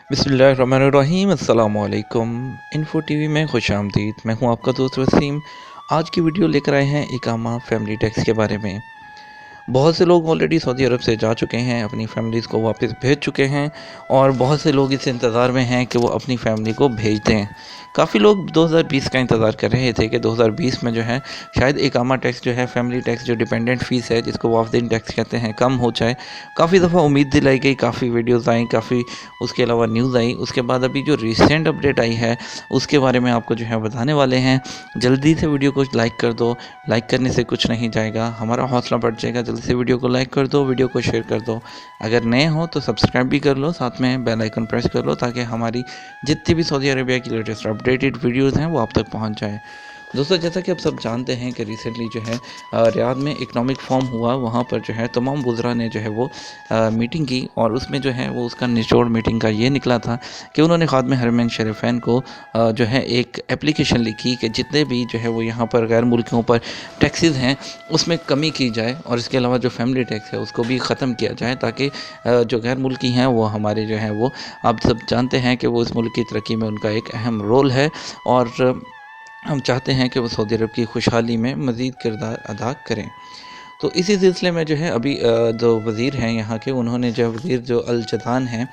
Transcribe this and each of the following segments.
बिस्मिल्लाहिर्रहमानिर्रहीम अस्सलाम वालेकुम। इन्फो टीवी में खुश आमदीद। मैं हूं आपका दोस्त वसीम। आज की वीडियो लेकर आए हैं इकामा फैमिली टैक्स के बारे में। बहुत से लोग ऑलरेडी सऊदी अरब से जा चुके हैं, अपनी फैमिलीज़ को वापस भेज चुके हैं और बहुत से लोग इस इंतज़ार में हैं कि वो अपनी फैमिली को भेज दें। काफ़ी लोग 2020 का इंतज़ार कर रहे थे कि 2020 में जो है शायद इकामा टैक्स जो है, फैमिली टैक्स जो डिपेंडेंट फ़ीस है जिसको वाफदिन टैक्स कहते हैं, कम हो जाए। काफ़ी दफ़ा उम्मीद दिलाई गई, काफ़ी वीडियोज़ आई, काफ़ी उसके अलावा न्यूज़ आई। उसके बाद अभी जो रिसेंट अपडेट आई है उसके बारे में आपको जो है बताने वाले हैं। जल्दी से वीडियो को लाइक कर दो, लाइक करने से कुछ नहीं जाएगा, हमारा हौसला बढ़ जाएगा। जल्दी से वीडियो को लाइक कर दो, वीडियो को शेयर कर दो। अगर नए हो तो सब्सक्राइब भी कर लो, साथ में बेल आइकन प्रेस कर लो ताकि हमारी जितनी भी सऊदी अरेबिया की लेटेस्ट अपडेटेड वीडियोज़ हैं वो आप तक पहुंच जाए। दोस्तों, जैसा कि आप सब जानते हैं कि रिसेंटली जो है रियाद में इकनॉमिक फोरम हुआ। वहाँ पर जो है तमाम वुज़रा ने जो है वो मीटिंग की और उसमें जो है वो उसका निचोड़ मीटिंग का ये निकला था कि उन्होंने ख़ादम हरमैन शरीफैन को जो है एक एप्लीकेशन लिखी कि जितने भी जो है वो यहाँ पर गैर मुल्कियों पर टैक्सेस हैं उसमें कमी की जाए और इसके अलावा जो फैमिली टैक्स है उसको भी ख़त्म किया जाए ताकि जो गैर मुल्की हैं वो हमारे जो हैं वो, आप सब जानते हैं कि वो इस मुल्क की तरक्की में उनका एक अहम रोल है और हम चाहते हैं कि वो सऊदी अरब की खुशहाली में मज़ीद किरदार अदा करें। तो इसी सिलसिले में जो है अभी जो वज़ीर हैं यहाँ के, उन्होंने जो वज़ीर जो अल जदान हैं,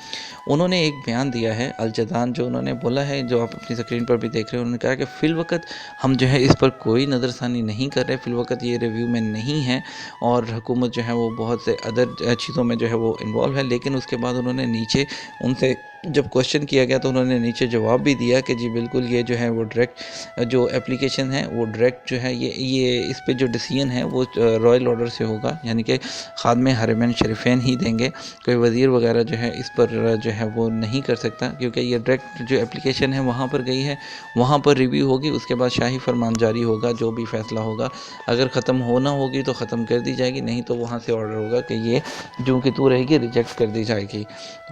उन्होंने एक बयान दिया है। अल जदान जो उन्होंने बोला है, जो आप अपनी स्क्रीन पर भी देख रहे हैं, उन्होंने कहा कि फ़िलवक़्त हम जो है इस पर कोई नज़रसानी नहीं कर रहे, फ़िलवक़्त ये रिव्यू में नहीं है और हुकूमत जो है वो बहुत से अदर चीज़ों में जो है वो इन्वॉल्व है। लेकिन उसके बाद उन्होंने नीचे उनसे जब क्वेश्चन किया गया तो उन्होंने नीचे जवाब भी दिया कि जी बिल्कुल, ये जो है वो डायरेक्ट जो एप्लीकेशन है वो डायरेक्ट जो है ये इस पे जो डिसीजन है वो रॉयल ऑर्डर से होगा, यानी कि ख़ादम हरमैन शरीफैन ही देंगे। कोई वज़ीर वगैरह जो है इस पर जो है वो नहीं कर सकता, क्योंकि ये डायरेक्ट जो एप्लीकेशन है वहाँ पर गई है, वहाँ पर रिव्यू होगी, उसके बाद शाही फरमान जारी होगा। जो भी फ़ैसला होगा, अगर ख़त्म होना होगी तो ख़त्म कर दी जाएगी, नहीं तो वहाँ से ऑर्डर होगा कि ये जो कि तू रहेगी रिजेक्ट कर दी जाएगी।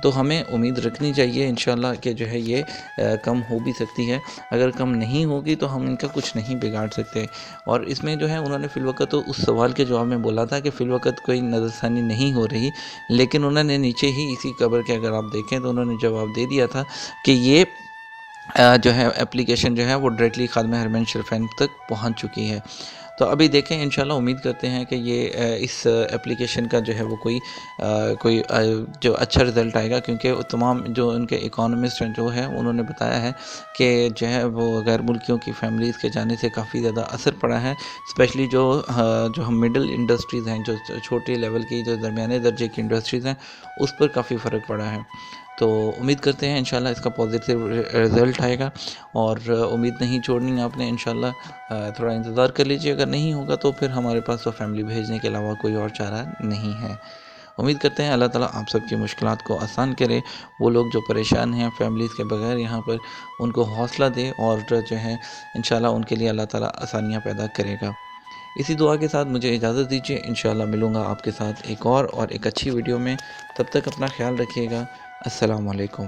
तो हमें उम्मीद रखनी चाहिए इंशाल्लाह कि जो है ये कम हो भी सकती है। अगर कम नहीं होगी तो हम इनका कुछ नहीं बिगाड़ सकते। और इसमें जो है उन्होंने फ़िलवक़्त तो उस सवाल के जवाब में बोला था कि फ़िलवक़्त कोई नज़रसानी नहीं हो रही, लेकिन उन्होंने नीचे ही इसी खबर के अगर आप देखें तो उन्होंने जवाब दे दिया था कि ये जो है एप्लीकेशन जो है वो डायरेक्टली ख़ादम हरमैन शरीफैन तक पहुंच चुकी है। तो अभी देखें, इंशाल्लाह उम्मीद करते हैं कि ये इस एप्लीकेशन का जो है वो कोई जो अच्छा रिज़ल्ट आएगा, क्योंकि तमाम जो उनके इकोनॉमिस्ट जो है उन्होंने बताया है कि जो है वो गैर मुल्कियों की फैमिलीज़ के जाने से काफ़ी ज़्यादा असर पड़ा है। स्पेशली जो हम मिडल इंडस्ट्रीज़ हैं, जो छोटे लेवल की, जो दरमियाने दर्जे की इंडस्ट्रीज़ हैं, उस पर काफ़ी फ़र्क पड़ा है। तो उम्मीद करते हैं इंशाल्लाह इसका पॉजिटिव रिज़ल्ट आएगा और उम्मीद नहीं छोड़नी आपने। इंशाल्लाह थोड़ा इंतज़ार कर लीजिए, अगर नहीं होगा तो फिर हमारे पास तो फैमिली भेजने के अलावा कोई और चारा नहीं है। उम्मीद करते हैं अल्लाह ताला आप सबकी मुश्किलात को आसान करे। वो लोग जो परेशान हैं फैमिलीज़ के बगैर यहाँ पर, उनको हौसला दे और जो है इंशाल्लाह उनके लिए अल्लाह ताला आसानियाँ पैदा करेगा। इसी दुआ के साथ मुझे इजाज़त दीजिए। इंशाल्लाह मिलूँगा आपके साथ एक और एक अच्छी वीडियो में। तब तक अपना ख्याल रखिएगा। अस्सलाम वालेकुम।